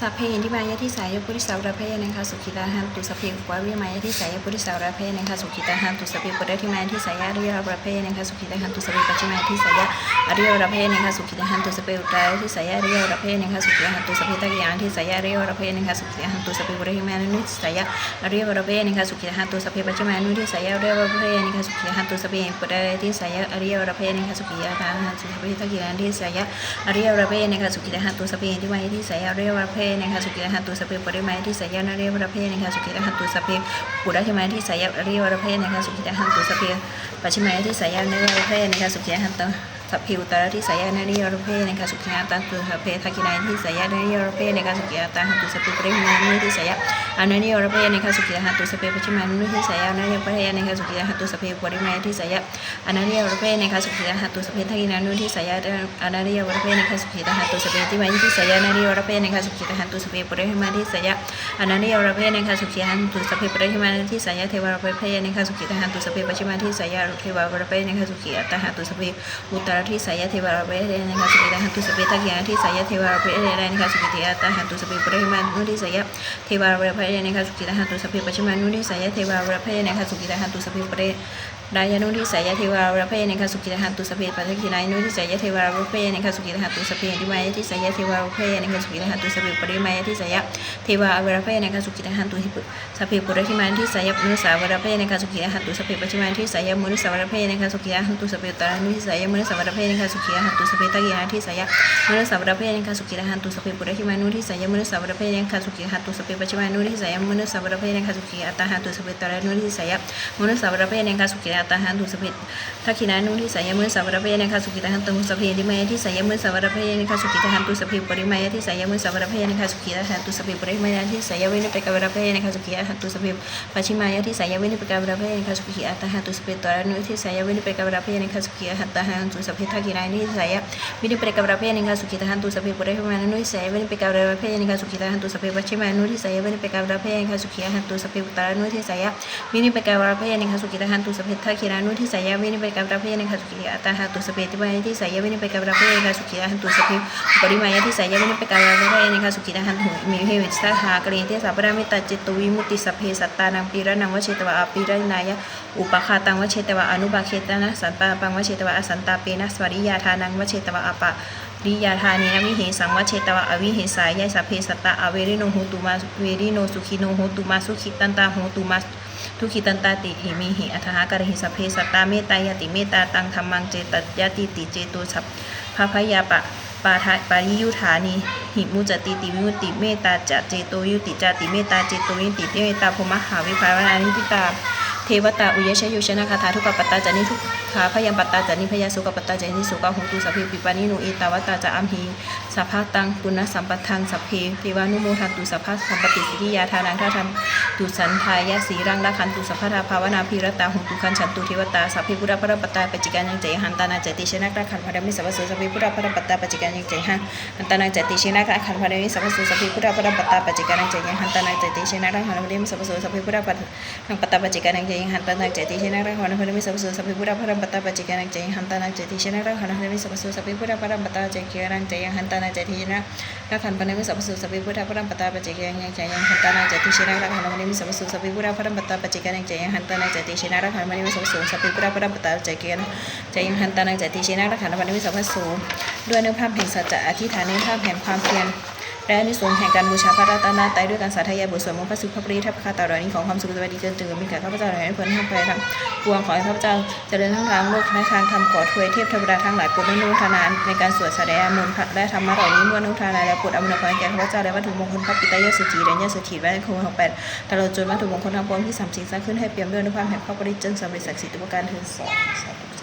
สัพเพหินทิมายะทิสายะปุริสาวราเพนะคะสุขิตาหันตุสัพเพอุปาวิมายะทิสายะปุริสาวราเพนะคะสุขิตาหันตุสัพเพปุริทิมายะทิสายะอริยราเพนะคะสุขิตาหันตุสัพเพปัจฉิมายะทิสายะอริยราเพนะคะสุขิตาหันตุสัพเพอุตรายะทิสายะอริยราเพนะคะสุขิตาหันตุสัพเพตะกิยานทิสายะอริยราเพนะคะสุขิตาหันตุสัพเพปุริทิมายะทิสายะอริยราเพนะคะสุขิตาหันตุสัพเพปัจฉิมายะทิสายะอริยราเพนะคะสุขิตาหันตุสัพเพปุริทิสายะอริยราเพนะคะสุขิตาหันตุสัพเพตะกิยานทิสายะอริยราเพนะคะสุขิตาหันตุสัพเพทิมายะทิสายะอริยราเพนะคะสุขิตาหันตุสัพเพปุริมายะทิสายะอริยราเพนะคะสุขิตาหันตุสัพเพปุริทิมายะทิสายะอริยราเพนะคะสุขิตาหันตุสัพเพปัจฉิมายะทิสายะอริยราเพนะคะสุขิตาหันตุสัพเพอุตรทิสายะอริยราเพนะคะสุขิตาหันตุสัพเพทักขินายะทิสายะอริยราเพนะคะสุขิตาหันตุสัพเพปุริมายะทิสายะอริยราเพนะคะสุขิตาหันตุสัพเพปัจฉิมายะทิสายะอริยราเพนะคะสุขิตาหันตุสัพเพปุริมายะทิสายะอริยราเพนะคะสุขิตาหันตุสัพเพทักขินายะทิสายะอริยราเพนะคะสุขิตาหันตุสัพเพทิมายะทิสายะอริยราเพนะคะสุขิตาหันตุสัพเพปุริมายะทิสายะอริยราเพนะคะสุขิตาหันตุสัพเพปุริมายะทิสายะเทวราเพนะคะสุขิตาหันตุสัพเพปัจฉิมายะทิสายะเทวราเพนะคะสุขิตาหันตุสัพเพอุตรทิสายะเทวราเพนะคะสุขิตาหันตุสัพเพทักขินายะทิสายะเทวราเพนะคะสุขิตาหันตุสัพเพปุริมายะทิสายะเทวราเพนะคะสุขิตาหันตุสัพเพปัจฉิมายะทิสายะเทวราเพนะคะสุขิตาหันตุสัพเพปุริดายานุทิสายะเทวราเพนะคะสุขิตาหันตุสัพเพปัจฉินายนุทิสายะเทวราเพนะคะสุขิตาหันตุสัพเพทิมายะทิสายะเทวราเพนะคะสุขิตาหันตุสัพเพปุริมายะทิสายะเทวราเพนะคะสุขิตาหันตุสัพเพปุริทิมายะทิสายะมุนิสาวราเพนะคะสุขิตาหันตุสัพเพปัจฉิมายะทิสายะมุนิสาวราเพนะคะสุขิตาหันตุสัพเพตระนุทิสายะมุนิสาวราเพนะคะสุขิตาหันตุสัพเพตะกิยาทิสายะมุนิสาวราเพนะคะสุขิตาหันตุสัพเพปุริทิมายะนุทิสายะมุนิสาวราเพนะคะสุขิตาหันตุสัพเพปัจฉิมายะนุทิสายะมุนิสาวราเพนะคะสุขิตาหันตุสัพเพตระนุทิสายะมุนิสาวราเพนะคะสุขิตาหันตุสัพเพทักขินานุทิสายะมุนิสาวราเพนะคะสุขิตาหันตุสัพเพทิมายะทิสายะมุนิสาวราเพนะคะสุขิตาหันตุสัพเพปุริมายะทิสายะมุนิสาวราเพนะคะสุขิตาหันตุสัพเพปุริมายะทิสายะวินิปกวราเพนะคะสุขิตาหันตุสัพเพปัจฉิมายะทิสายะวินิปกวราเพนะคะสุขิตาหันตุสัพเพตระนุทิสายะวินิปกวราเพนะคะสุขิตาหันตุสัพเพทักขินานุทิสายะวินิปกวราเพนะคะสุขิตาหันตุสัพเพปุริมายะนุทิสายะวินิปกวราเพนะคะสุขิตาหันตุสัพเพปัจฉิมายะนุทิสายะวินิปกวราเพนะคะสุขิตาหันตุสัพเพตระนุทิสายะวินิปกวราเพนะคะสุขิตาหันตุสัพเพทักขินานุทิสายะวินิปกวราเพนะคะสุขิตาหันตุสัพเพทิมายะทิสายะวินิปกวราเพนะคะสุขิตาหันตุสัพเพปุริมายะทิสายะวินิปกวราเพนะคะสุขิตาหันตุมิเหวิสหากริเตสัพพะมิตาจิตตุวิมุตติสัพเพสัตตานังปีระนังวเชตวะอปีระนายะอุปคาตังวเชตวะอนุบาเคตนะสันตาปังวเชตวะอสันตาเปนะสวริยาทานังวเชตวะอปะริยาทานินะวิเหสังวเชตวะอวิเหสายะสัพเพสัตตาอเวริโนโหตุมาเวริโนสุขิโนโหตุมาสุขิตันตาโหตุมาทุขิตันตาติหิมิหิอัฏฐหากะหิสัพเพสัตตาเมตตายติเมตตาตังธัมมังเจตยติติเจโตสัพพพยาปะปาริยุฐานิหิมุจติติวิมุตติเมตตาจะเจโตยุติจติเมตตาเจโตยุติเมตตาภมหาวิภาวนานิพิตาเทวตาอุยชยุชนะคาถาทุกปัตตาจานิทุกขาพยัมปัตตาจานิพยาสุกปัตตาจานิสุกะหุตุสัพเพปิปานิโนเอตาวตาจะอัมหีสัพพะตังปุณณสัมปทังสัพเพเทวานุโมทันตุสัพพะสัมปติสิกิยาทานังท่าธรรมตุสันทายะสีรังละคันตุสัพพะทาภาวนาภิรตาหุตุคันฉันตุเทวตาสัพเพพุทธพระปัตตาปัจจิกานังเจหันตานาจติชนะกะขันพระมิสัพพโสสัพเพพุทธพระปัตตาปัจจิกานังเจหันตานาจติชนะกะขันพระมิสัพพโสสัพเพพุทธพระปัตตาปัจจิกานังเจหันตานาจติชนะกะขันพระมิสัพพโสสัพเพพุทธปัตตาปัจจิกานังเจหันตานาจติชนะกะขันพระมิสัพพโสสัพเพพุทธพระปัตตาปัจจิกานังเจหันตานาจติชนะกะขันพระมิสัพพโสสัพเพพุทธพระปัตตาปัจจิกานังเจหันตานาจติชนะกะขันพระมิสัพพโสสัพเพพุทธพระปัตตาปัจจิกานังเจหันตานาจติชนะกะขันพระมิสัพพโสสัพเพพุทธพระปัตตาปัจจิกานังเจหันตานาจติชนะกะขันพระมิสัพพโสสัพเพพุทธพระปัตตาปัจจิกานังเจหันตานาจติชนะกะขันพระมิสัพพโสด้วยเนื้อภาพแห่งสัจจะอธิษฐานเนื้อภาพแห่งความเพียรและในส่วนแห่งการบูชาพระรัตนตรัยด้วยการสาธยายบทสวดมนต์พระสุภปริทัพคาตาเหล่านี้ของความสุขสวัสดีเกินจึงมีแก่ข้าพเจ้าให้ผลทั้งไปทั้งปวงขอให้ข้าพเจ้าเจริญทั้งทางโลกและทางธรรมขอถวยเทพเทวดาทั้งหลายโปรดอนุโมทนาในการสวดแสดงมนต์และธรรมะเหล่านี้เมื่ออนุโมทนาและโปรดอำนวยพรแก่ข้าพเจ้าและวัตถุมงคลพระปิตายสุจีและยสุถีและคงของ8ตลอดจนวัตถุมงคลทั้งปวงที่30สร้างขึ้นให้เปี่ยมด้วยด้วยความแห่งพระปริจจนสำเร็จศักดิ์สิทธิ์ทุกประการเทินสาธุ